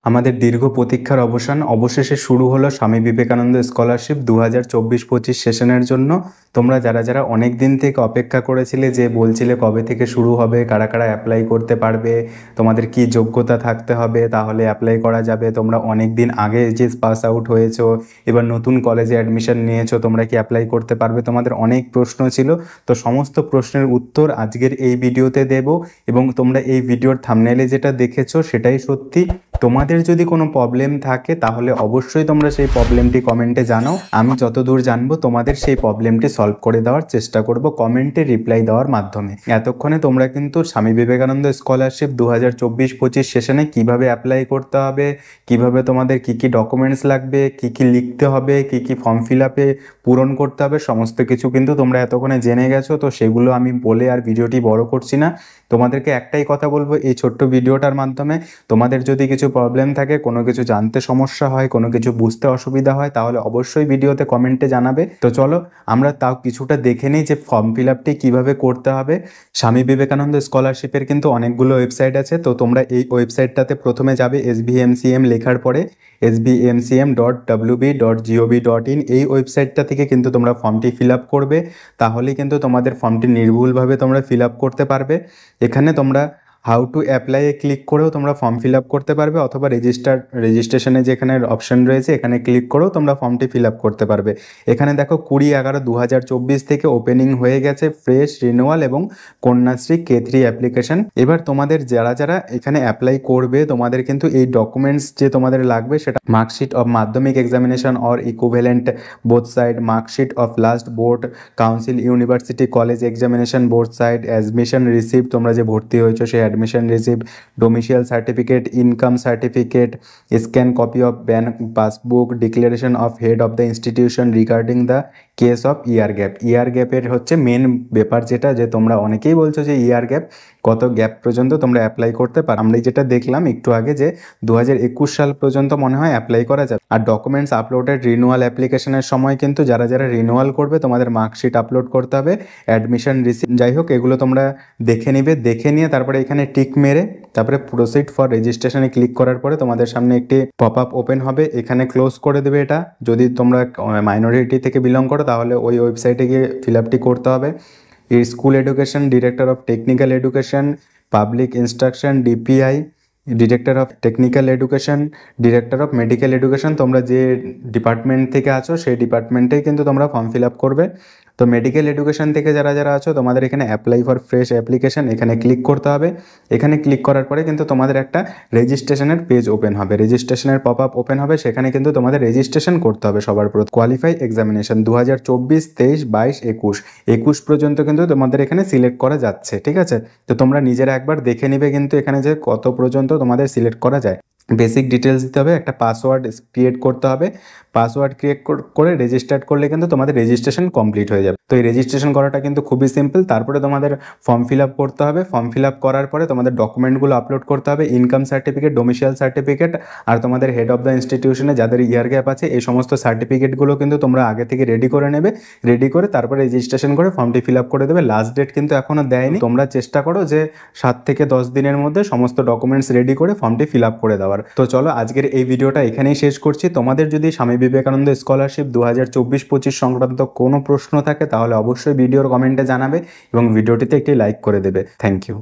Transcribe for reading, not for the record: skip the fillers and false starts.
আমাদের দীর্ঘ প্রতীক্ষার অবসান অবশেষে শুরু হলো স্বামী বিবেকানন্দ স্কলারশিপ 2024-25 সেশনের জন্য। তোমরা যারা যারা অনেক দিন থেকে অপেক্ষা করেছিলে, যে বলছিলে কবে থেকে শুরু হবে, কারা কারা অ্যাপ্লাই করতে পারবে, তোমাদের কি যোগ্যতা থাকতে হবে তাহলে অ্যাপ্লাই করা যাবে, তোমরা অনেক দিন আগে যে পাস আউট হয়েছো, এবার নতুন কলেজে অ্যাডমিশন নিয়েছো, তোমরা কি অ্যাপ্লাই করতে পারবে, তোমাদের অনেক প্রশ্ন ছিল। তো সমস্ত প্রশ্নের উত্তর আজকের এই ভিডিওতে দেব, এবং তোমরা এই ভিডিওর থাম্বনেইলে যেটা দেখেছো সেটাই সত্যি। তোমাদের যদি কোনো প্রবলেম থাকে তাহলে অবশ্যই তোমরা সেই প্রবলেমটি কমেন্টে জানাও। আমি যতদূর জানবো তোমাদের সেই প্রবলেমটি সলভ করে দেওয়ার চেষ্টা করব কমেন্টে রিপ্লাই দেওয়ার মাধ্যমে। এতক্ষণে তোমরা কিন্তু স্বামী বিবেকানন্দ স্কলারশিপ 2024-25 সেশনে কিভাবে অ্যাপ্লাই করতে হবে, কিভাবে তোমাদের কি কি ডকুমেন্টস লাগবে, কি কি লিখতে হবে, কি কি ফর্ম ফিল আপে পূরণ করতে হবে, সমস্ত কিছু কিন্তু তোমরা এতক্ষণে জেনে গেছো। তো সেগুলো আমি বলে আর ভিডিওটি বড় করছি না। তোমাদেরকে একটাই কথা বলবো এই ছোট্ট ভিডিওটার মাধ্যমে, তোমাদের যদি কিছু প্রবলেম থাকে, কোনো কিছু জানতে সমস্যা হয়, কোনো কিছু বুঝতে অসুবিধা হয়, তাহলে অবশ্যই ভিডিওতে কমেন্টে জানাবে। তো চলো আমরা তাও কিছুটা দেখে নিই যে ফর্ম ফিল আপটি কীভাবে করতে হবে। স্বামী বিবেকানন্দ স্কলারশিপের কিন্তু অনেকগুলো ওয়েবসাইট আছে। তো তোমরা এই ওয়েবসাইটটাতে প্রথমে যাবে, SBMCM লেখার পরে sbmcm.wb.gov.in, এই ওয়েবসাইটটা থেকে কিন্তু তোমরা ফর্মটি ফিল আপ করবে। তাহলেই কিন্তু তোমাদের ফর্মটি নির্ভুলভাবে তোমরা ফিল আপ করতে পারবে। এখানে তোমরা হাউ টু অ্যাপ্লাইয়ে ক্লিক করেও তোমরা ফর্ম ফিল আপ করতে পারবে, অথবা রেজিস্ট্রেশনে যেখানে অপশন রয়েছে এখানে ক্লিক করেও তোমরা ফর্মটি ফিল আপ করতে পারবে। এখানে দেখো 20/11/2024 থেকে ওপেনিং হয়ে গেছে ফ্রেশ, রিনিউয়াল এবং কন্যাশ্রী K3 অ্যাপ্লিকেশন। এবার তোমাদের যারা যারা এখানে অ্যাপ্লাই করবে, তোমাদের কিন্তু এই ডকুমেন্টস যে তোমাদের লাগবে সেটা marksheet of Madhyamik examination or equivalent both side, marksheet of last board council university college examination both side, admission receipt, তোমরা যে ভর্তি হয়েছো সেই admission receipt, domicile certificate, income certificate, scan copy of bank passbook, declaration of head of the institution regarding the case of year gap. Year গ্যাপের হচ্ছে main ব্যাপার যেটা, যে তোমরা অনেকেই বলছো যে ইয়ার গ্যাপ, কত গ্যাপ পর্যন্ত তোমরা অ্যাপ্লাই করতে পারো। আমরা যেটা দেখলাম একটু আগে যে 2021 সাল পর্যন্ত মনে হয় অ্যাপ্লাই করা যাবে। আর ডকুমেন্টস আপলোডেড রিনিউয়াল অ্যাপ্লিকেশনের সময় কিন্তু যারা যারা রিনিউয়াল করবে তোমাদের মার্কশিট আপলোড করতে হবে, অ্যাডমিশন রিসিপ্ট, যাই হোক এগুলো তোমরা দেখে নিবে। দেখে নিয়ে তারপরে এখানে টিক মেরে তারপরে প্রসিড ফর রেজিস্ট্রেশনে ক্লিক করার পরে তোমাদের সামনে একটি পপ আপ ওপেন হবে, এখানে ক্লোজ করে দেবে এটা। যদি তোমরা মাইনরিটি থেকে বিলং করো তাহলে ওই ওয়েবসাইটে গিয়ে ফিল আপটি করতে হবে। এই school education, director of technical education, public instruction, DPI, director of technical education, director of medical education, তোমরা যে ডিপার্টমেন্ট থেকে আছো সেই ডিপার্টমেন্টেই কিন্তু তোমরা ফর্ম ফিল আপ করবে। তো মেডিকেল এডুকেশন থেকে যারা যারা আছো তোমাদের এখানে অ্যাপ্লাই ফর ফ্রেশ অ্যাপ্লিকেশন এখানে ক্লিক করতে হবে। এখানে ক্লিক করার পরে কিন্তু তোমাদের একটা রেজিস্ট্রেশনের পেজ ওপেন হবে, রেজিস্ট্রেশনের পপ আপ ওপেন হবে। সেখানে কিন্তু তোমাদের রেজিস্ট্রেশন করতে হবে সবার প্রথম। কোয়ালিফাই এক্সামিনেশন 2024, 23, 22, 21 পর্যন্ত কিন্তু তোমাদের এখানে সিলেক্ট করা যাচ্ছে, ঠিক আছে। তো তোমরা নিজেরা একবার দেখে নিবে কিন্তু এখানে যে কত পর্যন্ত তোমাদের সিলেক্ট করা যায়। বেসিক ডিটেলস দিতে হবে, একটা পাসওয়ার্ড ক্রিয়েট করতে হবে। পাসওয়ার্ড ক্রিয়েট করে রেজিস্টার্ড করলে কিন্তু তোমাদের রেজিস্ট্রেশন কমপ্লিট হয়ে যাবে। তো এই রেজিস্ট্রেশন করাটা কিন্তু খুবই সিম্পল। তারপরে তোমাদের ফর্ম ফিল আপ করতে হবে। ফর্ম ফিল আপ করার পরে তোমাদের ডকুমেন্টগুলো আপলোড করতে হবে, ইনকাম সার্টিফিকেট, ডোমিসাইল সার্টিফিকেট, আর তোমাদের হেড অফ দ্য ইনস্টিটিউশনে যাদের ইয়ার গ্যাপ আছে এই সমস্ত সার্টিফিকেটগুলো কিন্তু তোমরা আগে থেকে রেডি করে নেবে। রেডি করে তারপরে রেজিস্ট্রেশন করে ফর্মটি ফিল আপ করে দেবে। লাস্ট ডেট কিন্তু এখনও দেয়নি, তোমরা চেষ্টা করো যে 7 থেকে 10 দিনের মধ্যে সমস্ত ডকুমেন্টস রেডি করে ফর্মটি ফিল আপ করে দেওয়ার। তো চলো আজকের এই ভিডিওটা এখানেই শেষ করছি। তোমাদের যদি স্বামী বিবেকানন্দ স্কলারশিপ 2024-25 সংক্রান্ত কোনো প্রশ্ন থাকে তাহলে অবশ্যই ভিডিওর কমেন্টে জানাবে এবং ভিডিওটিতে একটি লাইক করে দেবে। Thank you.